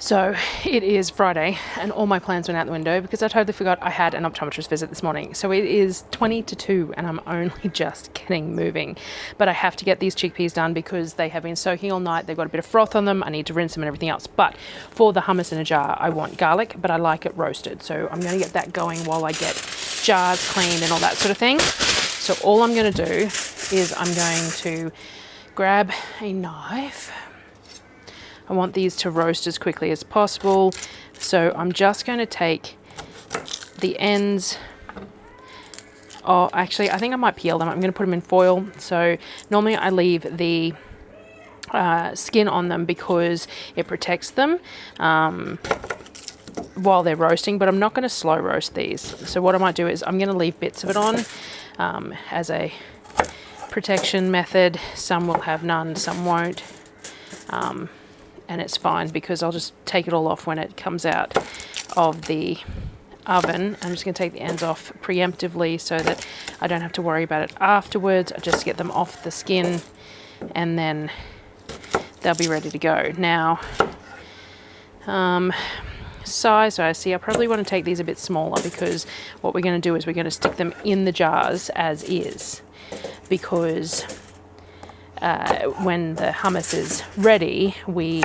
So it is Friday and all my plans went out the window because I totally forgot I had an optometrist visit this morning. So it is 20 to 2 and I'm only just getting moving. But I have to get these chickpeas done because they have been soaking all night. They've got a bit of froth on them. I need to rinse them and everything else. But for the hummus in a jar, I want garlic, but I like it roasted. So I'm going to get that going while I get jars cleaned and all that sort of thing. So all I'm going to do is I'm going to grab a knife. I want these to roast as quickly as possible. So I'm just going to take the ends. Oh, actually, I think I might peel them. I'm going to put them in foil. So normally I leave the skin on them because it protects them while they're roasting, but I'm not going to slow roast these. So what I might do is I'm going to leave bits of it on as a protection method. Some will have none, some won't. And it's fine because I'll just take it all off when it comes out of the oven. I'm just going to take the ends off preemptively so that I don't have to worry about it afterwards. I just get them off the skin and then they'll be ready to go. Now, size, I see I probably want to take these a bit smaller because what we're going to do is we're going to stick them in the jars as is, because when the hummus is ready, we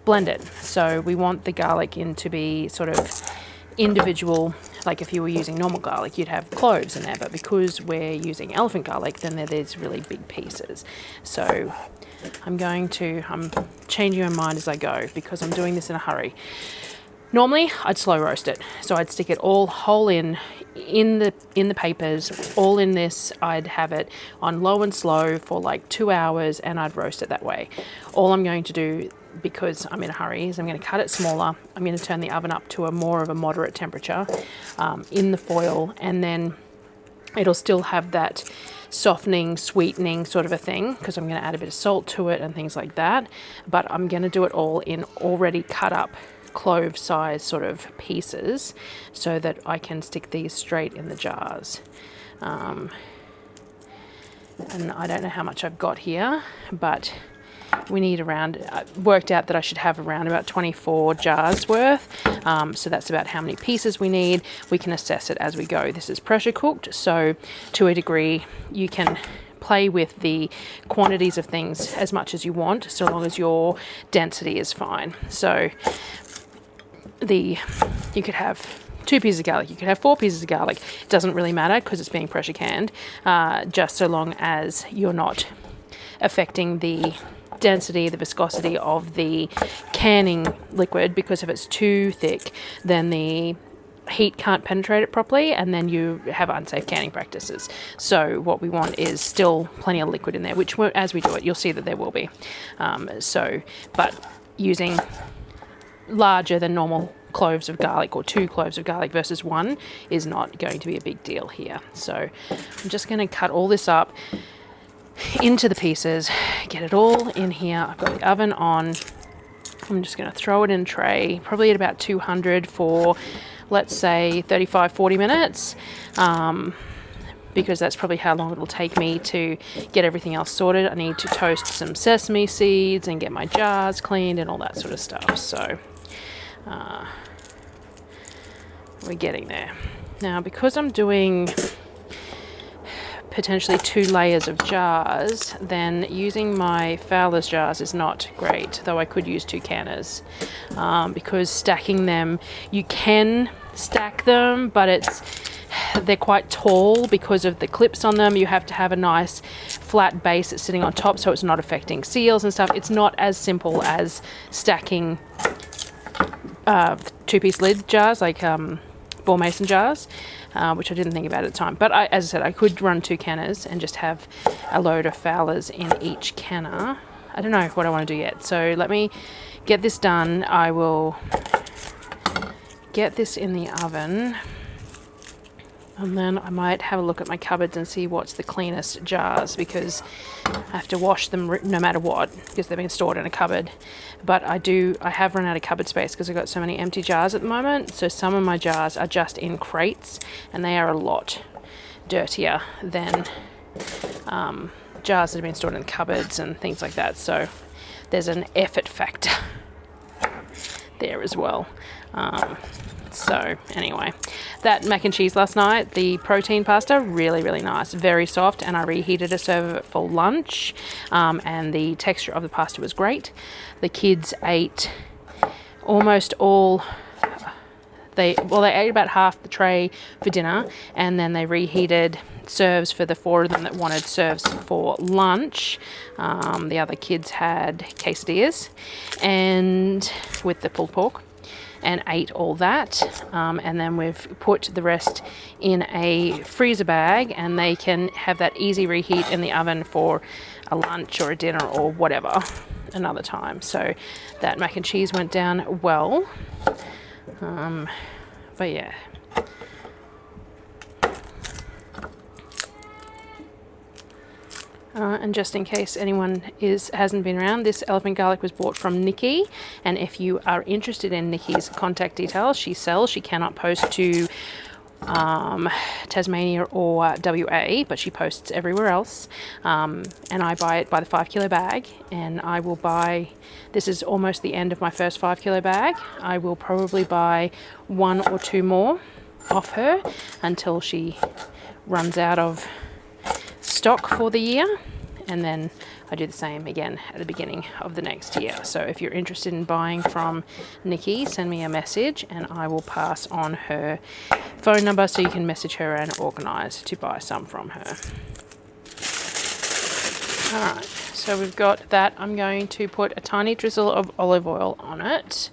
blend it. So we want the garlic in to be sort of individual. Like if you were using normal garlic, you'd have cloves in there, but because we're using elephant garlic, then they're these really big pieces. So I'm changing my mind as I go because I'm doing this in a hurry. Normally, I'd slow roast it. So I'd stick it all whole in the papers, all in this. I'd have it on low and slow for like 2 hours and I'd roast it that way. All I'm going to do, because I'm in a hurry, is I'm going to cut it smaller. I'm going to turn the oven up to a more of a moderate temperature in the foil, and then it'll still have that softening, sweetening sort of a thing because I'm going to add a bit of salt to it and things like that. But I'm going to do it all in already cut up clove size sort of pieces so that I can stick these straight in the jars. And I don't know how much I've got here, but we need I worked out that I should have around about 24 jars worth. So that's about how many pieces we need. We can assess it as we go. This is pressure cooked, so to a degree you can play with the quantities of things as much as you want, so long as your density is fine. So you could have 2 pieces of garlic, you could have 4 pieces of garlic. It doesn't really matter because it's being pressure canned, just so long as you're not affecting the density, the viscosity of the canning liquid, because if it's too thick, then the heat can't penetrate it properly and then you have unsafe canning practices. So what we want is still plenty of liquid in there, which as we do it, you'll see that there will be. But using larger than normal cloves of garlic, or 2 cloves of garlic versus 1, is not going to be a big deal here. So I'm just going to cut all this up into the pieces, get it all in here. I've got the oven on. I'm just going to throw it in a tray, probably at about 200 for, let's say, 35-40 minutes, because that's probably how long it'll take me to get everything else sorted. I need to toast some sesame seeds and get my jars cleaned and all that sort of stuff. So we're getting there. Now, because I'm doing potentially 2 layers of jars, then using my Fowler's jars is not great, though I could use 2 canners, because stacking them, you can stack them, but they're quite tall because of the clips on them. You have to have a nice flat base that's sitting on top so it's not affecting seals and stuff. It's not as simple as stacking 2-piece lid jars, like ball mason jars, which I didn't think about at the time. But as I said, I could run 2 canners and just have a load of Fowlers in each canner. I don't know what I want to do yet. So let me get this done. I will get this in the oven, and then I might have a look at my cupboards and see what's the cleanest jars, because I have to wash them no matter what, because they've been stored in a cupboard. But I have run out of cupboard space because I've got so many empty jars at the moment. So some of my jars are just in crates and they are a lot dirtier than jars that have been stored in cupboards and things like that. So there's an effort factor there as well. So anyway, that mac and cheese last night, the protein pasta, really, really nice, very soft, and I reheated a serve of it for lunch, and the texture of the pasta was great. The kids ate almost all, they ate about half the tray for dinner, and then they reheated serves for the 4 of them that wanted serves for lunch. The other kids had quesadillas and with the pulled pork, and ate all that, and then we've put the rest in a freezer bag, and they can have that easy reheat in the oven for a lunch or a dinner or whatever another time. So that mac and cheese went down well, but yeah. And just in case anyone hasn't been around, this elephant garlic was bought from Nikki, and if you are interested in Nikki's contact details, she cannot post to Tasmania or WA, but she posts everywhere else, and I buy it by the 5 kilo bag, and I will buy, this is almost the end of my first 5 kilo bag, I will probably buy 1 or 2 more off her until she runs out of stock for the year, and then I do the same again at the beginning of the next year. So if you're interested in buying from Nikki, send me a message and I will pass on her phone number so you can message her and organise to buy some from her. Alright, so we've got that. I'm going to put a tiny drizzle of olive oil on it.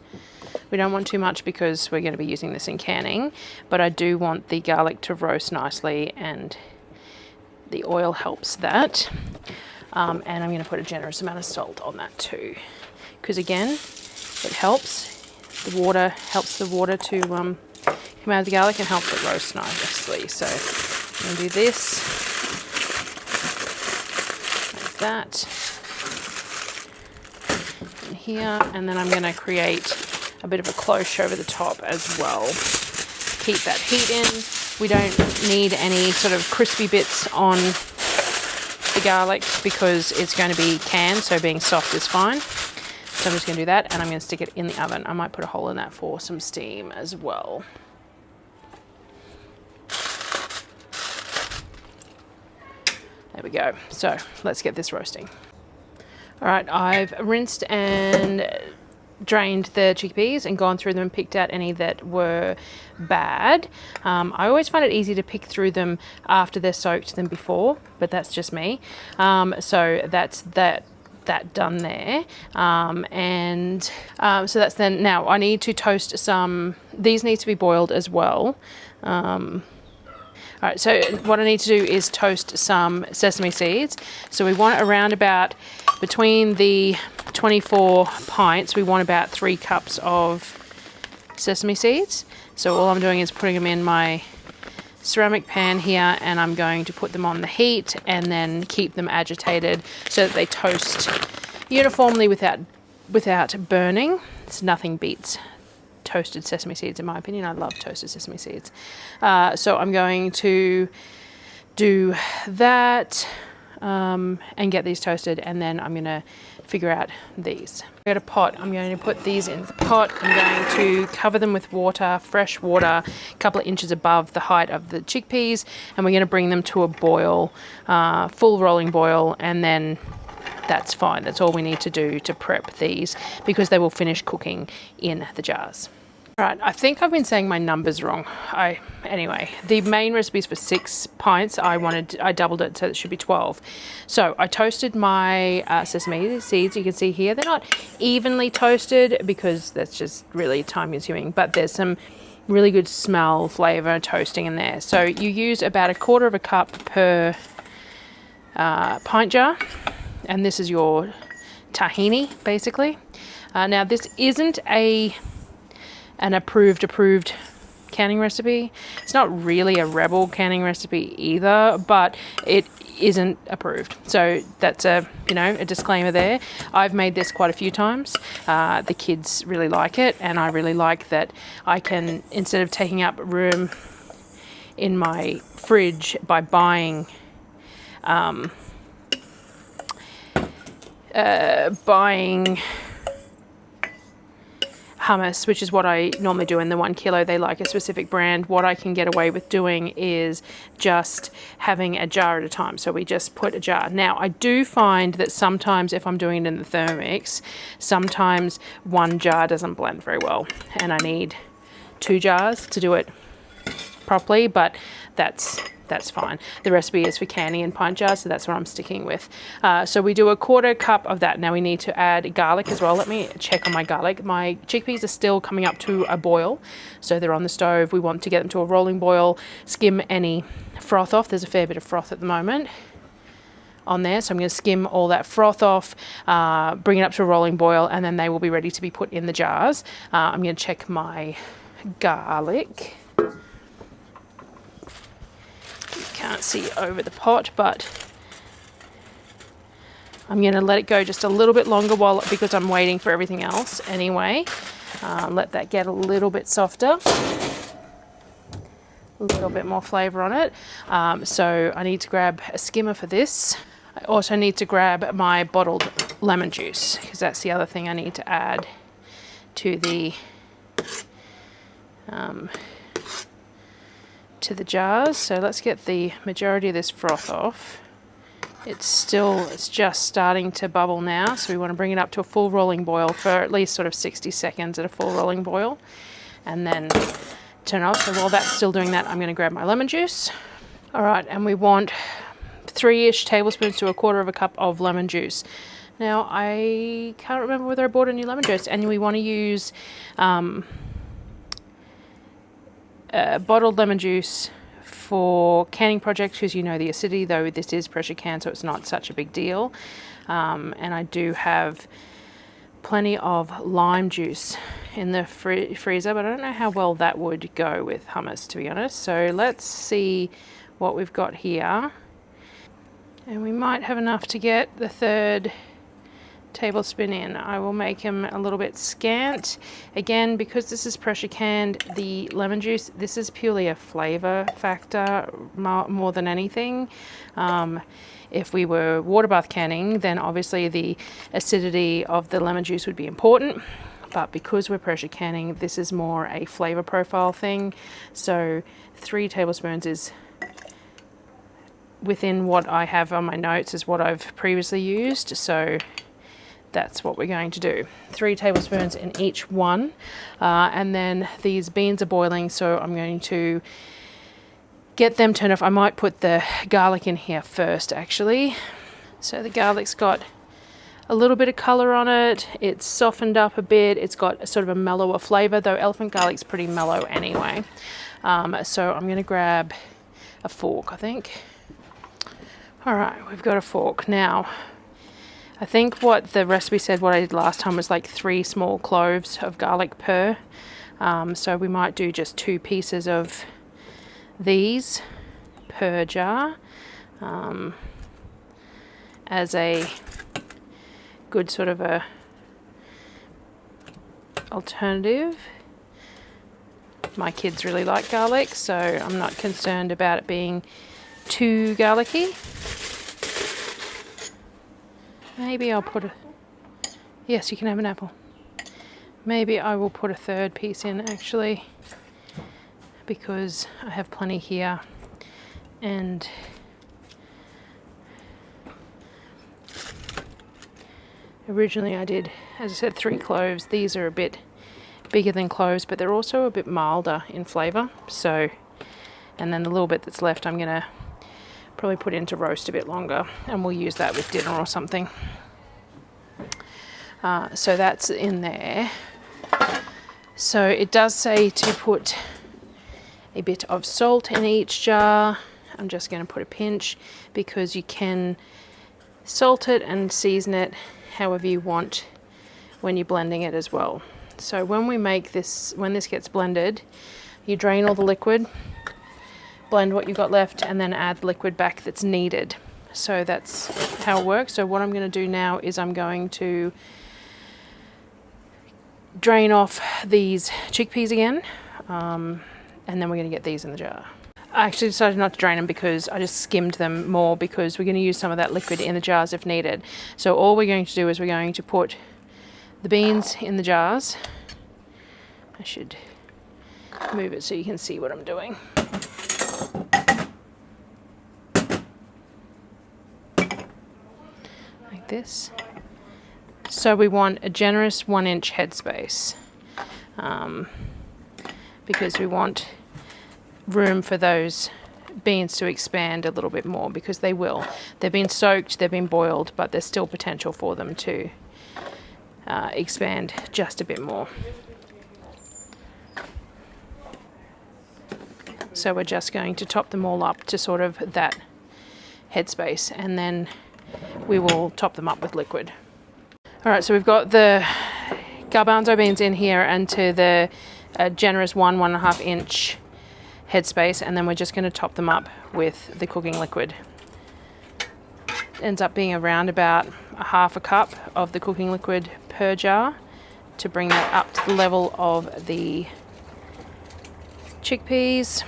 We don't want too much because we're going to be using this in canning, but I do want the garlic to roast nicely, and the oil helps that. And I'm going to put a generous amount of salt on that too, because again, it helps. The water helps the water to come out of the garlic and helps it roast nicely. So I'm going to do this, like that, and here, and then I'm going to create a bit of a cloche over the top as well. Keep that heat in. We don't need any sort of crispy bits on the garlic because it's going to be canned, so being soft is fine. So I'm just going to do that, and I'm going to stick it in the oven. I might put a hole in that for some steam as well. There we go. So let's get this roasting. All right, I've rinsed and drained the chickpeas and gone through them and picked out any that were bad. I always find it easy to pick through them after they're soaked than before, but that's just me. So that's that done there. So that's then. Now I need to toast some. These need to be boiled as well. All right, so what I need to do is toast some sesame seeds. So we want around about, between the 24 pints, we want about 3 cups of sesame seeds. So all I'm doing is putting them in my ceramic pan here, and I'm going to put them on the heat and then keep them agitated so that they toast uniformly without burning. It's nothing beats toasted sesame seeds in my opinion. I love toasted sesame seeds. So I'm going to do that and get these toasted, and then I'm going to figure out these. I've got a pot. I'm going to put these in the pot. I'm going to cover them with water, fresh water, a couple of inches above the height of the chickpeas, and we're going to bring them to a boil, full rolling boil, and then that's fine. That's all we need to do to prep these, because they will finish cooking in the jars. All right, I think I've been saying my numbers wrong. Anyway, the main recipe is for 6 pints. I doubled it, so it should be 12. So I toasted my sesame seeds. You can see here, they're not evenly toasted because that's just really time consuming, but there's some really good smell, flavor, toasting in there. So you use about 1/4 cup per pint jar, and this is your tahini, basically. Now this isn't an approved canning recipe. It's not really a rebel canning recipe either, but it isn't approved. So that's a disclaimer there. I've made this quite a few times. The kids really like it, and I really like that I can, instead of taking up room in my fridge by buying hummus, which is what I normally do in the 1 kilo. They like a specific brand. What I can get away with doing is just having a jar at a time. So we just put a jar. Now I do find that sometimes if I'm doing it in the Thermomix, sometimes 1 jar doesn't blend very well and I need 2 jars to do it properly, but that's fine. The recipe is for canning in pint jars, so that's what I'm sticking with. So we do a 1/4 cup of that. Now we need to add garlic as well. Let me check on my garlic. My chickpeas are still coming up to a boil, so they're on the stove. We want to get them to a rolling boil, skim any froth off. There's a fair bit of froth at the moment on there, so I'm going to skim all that froth off, bring it up to a rolling boil, and then they will be ready to be put in the jars. I'm going to check my garlic. Can't see over the pot, but I'm going to let it go just a little bit longer because I'm waiting for everything else anyway. Let that get a little bit softer, a little bit more flavour on it. So I need to grab a skimmer for this. I also need to grab my bottled lemon juice because that's the other thing I need to add to the jars. So let's get the majority of this froth off. It's just starting to bubble now, so we want to bring it up to a full rolling boil for at least sort of 60 seconds at a full rolling boil and then turn it off. So while that's still doing that, I'm going to grab my lemon juice. All right, and we want 3-ish tablespoons to a 1/4 cup of lemon juice. Now I can't remember whether I bought a new lemon juice, and we want to use bottled lemon juice for canning projects because you know the acidity, though this is pressure can, so it's not such a big deal. And I do have plenty of lime juice in the freezer, but I don't know how well that would go with hummus, to be honest. So let's see what we've got here. And we might have enough to get the 1/3 tablespoon in. I will make them a little bit scant. Again, because this is pressure canned, the lemon juice, this is purely a flavor factor more than anything. If we were water bath canning, then obviously the acidity of the lemon juice would be important. But because we're pressure canning, this is more a flavor profile thing. So 3 tablespoons is within what I have on my notes is what I've previously used. So that's what we're going to do. 3 tablespoons in each one. And then these beans are boiling, so I'm going to get them turned off. I might put the garlic in here first, actually. So the garlic's got a little bit of colour on it. It's softened up a bit. It's got sort of a mellower flavour, though elephant garlic's pretty mellow anyway. So I'm going to grab a fork, I think. All right, we've got a fork. Now, I think what the recipe said, what I did last time, was like 3 small cloves of garlic per. So we might do just 2 pieces of these per jar as a good sort of a alternative. My kids really like garlic, so I'm not concerned about it being too garlicky. Maybe I'll put a... Yes, you can have an apple. Maybe I will put a 1/3 piece in, actually, because I have plenty here. And originally I did, as I said, 3 cloves. These are a bit bigger than cloves, but they're also a bit milder in flavour. So, and then the little bit that's left, I'm going to probably put in to roast a bit longer, and we'll use that with dinner or something. So that's in there. So it does say to put a bit of salt in each jar. I'm just going to put a pinch because you can salt it and season it however you want when you're blending it as well. So when we make this, when this gets blended, you drain all the liquid, blend what you've got left, and then add the liquid back that's needed. So that's how it works. So what I'm going to do now is I'm going to drain off these chickpeas again, and then we're going to get these in the jar. I actually decided not to drain them because I just skimmed them more, because we're going to use some of that liquid in the jars if needed. So all we're going to do is we're going to put the beans in the jars, I should move it so you can see what I'm doing. Like this. So we want a generous 1-inch headspace, because we want room for those beans to expand a little bit more, because they will. They've been soaked, they've been boiled, but there's still potential for them to expand just a bit more. So we're just going to top them all up to sort of that headspace, and then we will top them up with liquid. All right, so we've got the garbanzo beans in here and to the generous 1.5 inch headspace, and then we're just going to top them up with the cooking liquid. Ends up being around about 1/2 cup of the cooking liquid per jar to bring that up to the level of the chickpeas.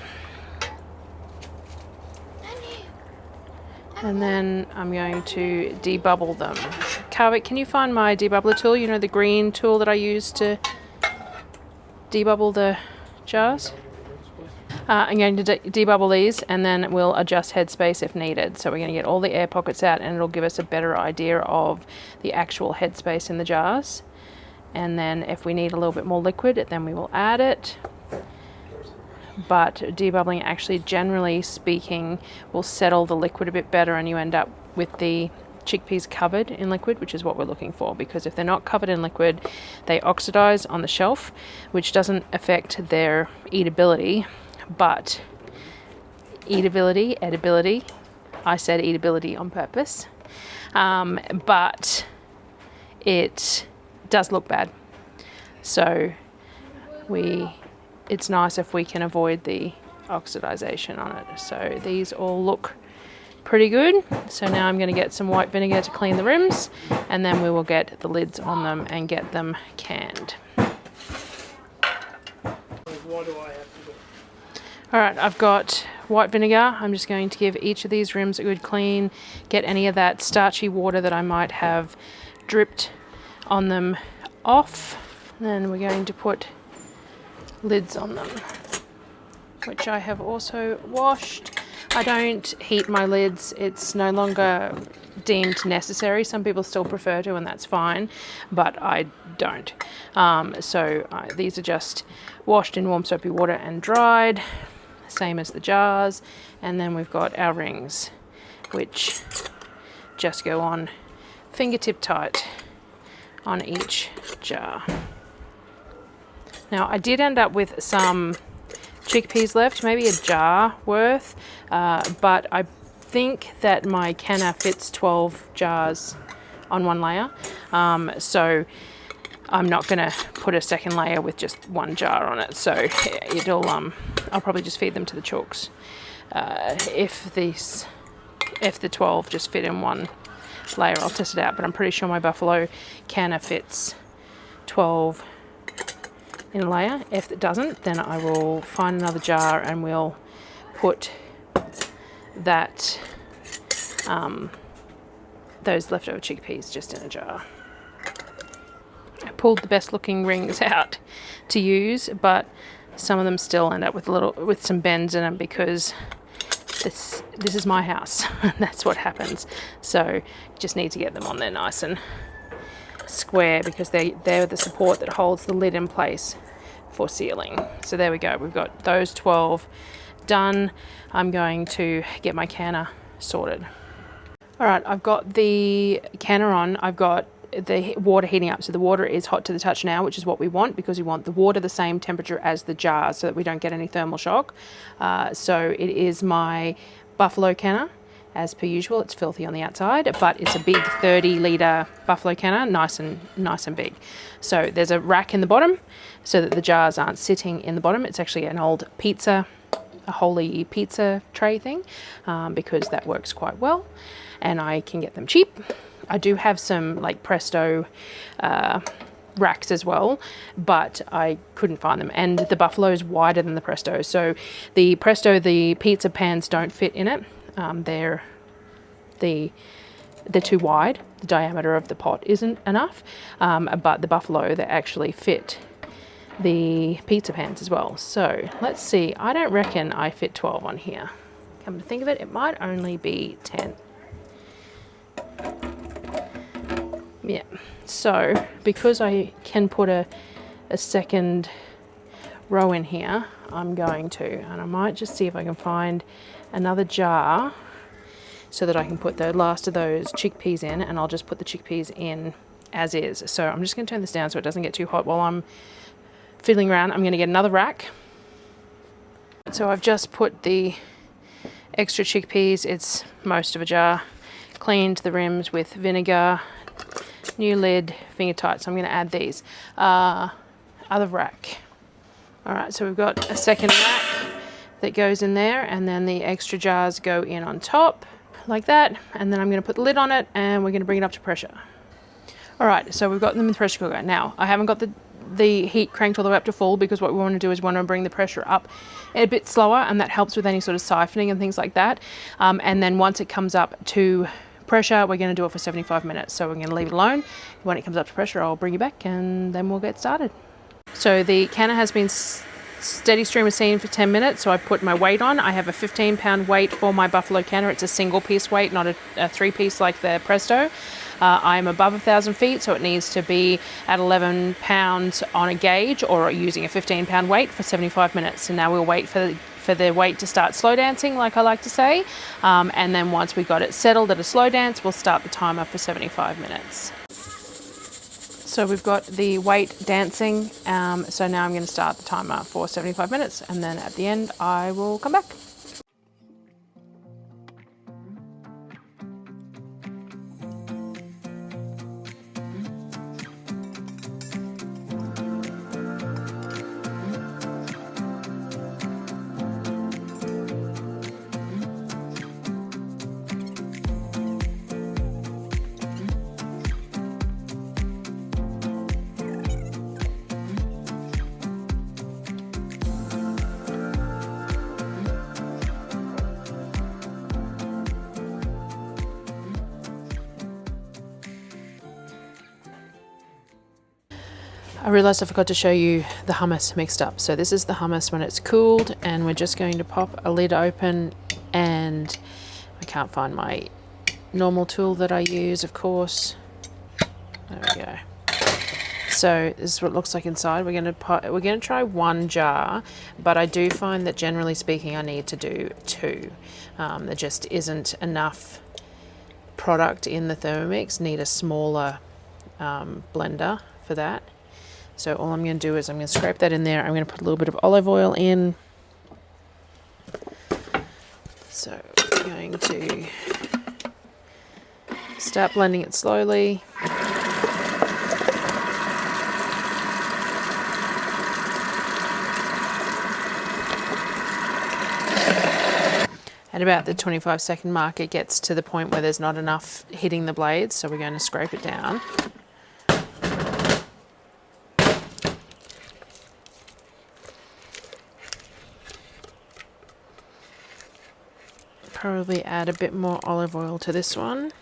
And then I'm going to debubble them. Kavik, can you find my debubbler tool? You know, the green tool that I use to debubble the jars? I'm going to debubble these, and then we'll adjust headspace if needed. So we're going to get all the air pockets out, and it'll give us a better idea of the actual headspace in the jars. And then if we need a little bit more liquid, then we will add it. But debubbling, actually, generally speaking, will settle the liquid a bit better, and you end up with the chickpeas covered in liquid, which is what we're looking for, because if they're not covered in liquid, they oxidize on the shelf, which doesn't affect their eatability, but edibility, I said eatability on purpose, but it does look bad. So it's nice if we can avoid the oxidization on it. So these all look pretty good. So now I'm going to get some white vinegar to clean the rims, and then we will get the lids on them and get them canned. What do I have to do? All right, I've got white vinegar. I'm just going to give each of these rims a good clean, get any of that starchy water that I might have dripped on them off. Then we're going to put lids on them, which I have also washed. I don't heat my lids. It's no longer deemed necessary. Some people still prefer to, and that's fine, but I don't. These are just washed in warm soapy water and dried, same as the jars. And then we've got our rings, which just go on fingertip tight on each jar. Now, I did end up with some chickpeas left, maybe a jar worth, but I think that my canner fits 12 jars on one layer, so I'm not going to put a second layer with just one jar on it. So I'll probably just feed them to the chooks. If the 12 just fit in one layer, I'll test it out, but I'm pretty sure my buffalo canner fits 12 in a layer. If it doesn't, then I will find another jar and we'll put that those leftover chickpeas just in a jar. I pulled the best looking rings out to use, but some of them still end up with some bends in them, because this is my house and that's what happens. So you just need to get them on there nice and square, because they're the support that holds the lid in place for sealing. So there we go, we've got those 12 done. I'm going to get my canner sorted. All right, I've got the canner on. I've got the water heating up, so the water is hot to the touch now, which is what we want, because we want the water the same temperature as the jar so that we don't get any thermal shock. So it is my buffalo canner. As per usual, it's filthy on the outside, but it's a big 30-litre buffalo canner, nice and big. So there's a rack in the bottom so that the jars aren't sitting in the bottom. It's actually an old a holy pizza tray thing, because that works quite well, and I can get them cheap. I do have some like Presto racks as well, but I couldn't find them, and the buffalo is wider than the Presto. So the Presto, the pizza pans don't fit in it. They're too wide. The diameter of the pot isn't enough, but the buffalo, they actually fit the pizza pans as well. So let's see, I don't reckon I fit 12 on here. Come to think of it, it might only be 10. Yeah, so because I can put a second row in here, I'm going to, and I might just see if I can find another jar so that I can put the last of those chickpeas in, and I'll just put the chickpeas in as is. So I'm just going to turn this down so it doesn't get too hot while I'm fiddling around. I'm going to get another rack. So I've just put the extra chickpeas, it's most of a jar, cleaned the rims with vinegar, new lid, finger tight. So I'm going to add these. Other rack. Alright, so we've got a second rack that goes in there, and then the extra jars go in on top like that, and then I'm going to put the lid on it and we're going to bring it up to pressure. Alright, so we've got them in the pressure cooker. Now I haven't got the heat cranked all the way up to full, because what we want to do is we want to bring the pressure up a bit slower, and that helps with any sort of siphoning and things like that. And then once it comes up to pressure, we're going to do it for 75 minutes. So we're going to leave it alone. When it comes up to pressure, I'll bring you back and then we'll get started. So the canner has been steady stream of steam for 10 minutes, so I put my weight on. I have a 15-pound weight for my buffalo canner. It's a single piece weight, not a three-piece like the Presto. I'm above 1,000 feet, so it needs to be at 11 pounds on a gauge, or using a 15-pound weight for 75 minutes. So now we'll wait for the weight to start slow dancing, like I like to say. And then once we got it settled at a slow dance, we'll start the timer for 75 minutes. So we've got the weight dancing, so now I'm going to start the timer for 75 minutes, and then at the end I will come back. I realised I forgot to show you the hummus mixed up. So this is the hummus when it's cooled, and we're just going to pop a lid open, and I can't find my normal tool that I use, of course. There we go. So this is what it looks like inside. We're going to try one jar, but I do find that generally speaking I need to do two. There just isn't enough product in the Thermomix. Need a smaller blender for that. So all I'm going to do is I'm going to scrape that in there. I'm going to put a little bit of olive oil in. So I'm going to start blending it slowly. At about the 25-second mark, it gets to the point where there's not enough hitting the blades, so we're going to scrape it down. Probably add a bit more olive oil to this one.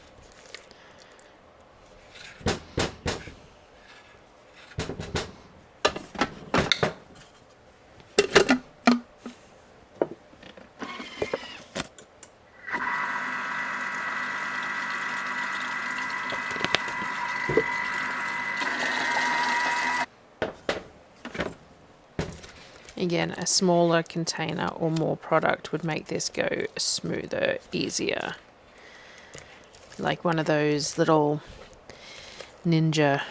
Again, a smaller container or more product would make this go smoother, easier. Like one of those little Ninja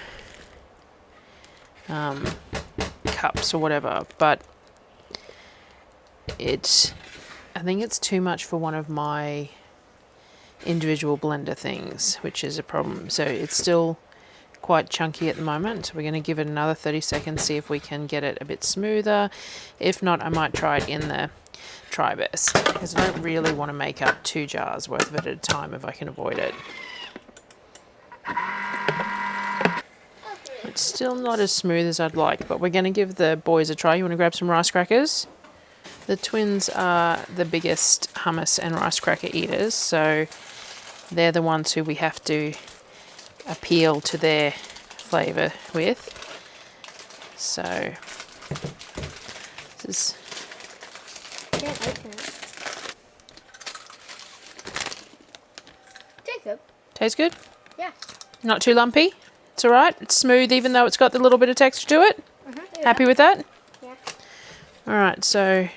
cups or whatever, but I think it's too much for one of my individual blender things, which is a problem. So it's still quite chunky at the moment, so we're going to give it another 30 seconds, see if we can get it a bit smoother. If not, I might try it in the tri-burst, because I don't really want to make up 2 jars worth of it at a time if I can avoid it. It's still not as smooth as I'd like, but we're going to give the boys a try. You want to grab some rice crackers? The twins are the biggest hummus and rice cracker eaters, so they're the ones who we have to appeal to their flavour with. So This is Can't open it. Tastes good. tastes good. Yeah. Not too lumpy. It's all right. It's smooth, even though it's got the little bit of texture to it. Happy with that? Yeah. All right. So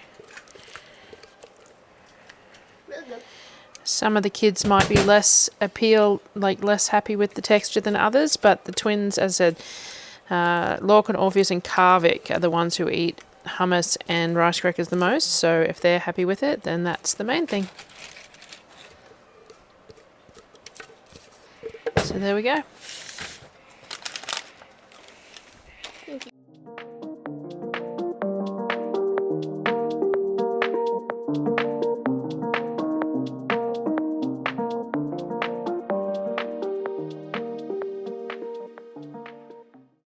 Really good. some of the kids might be less happy with the texture than others, but the twins, as I said, Lorcan, Orpheus, and Kavik are the ones who eat hummus and rice crackers the most. So if they're happy with it, then that's the main thing. So there we go. Thank you.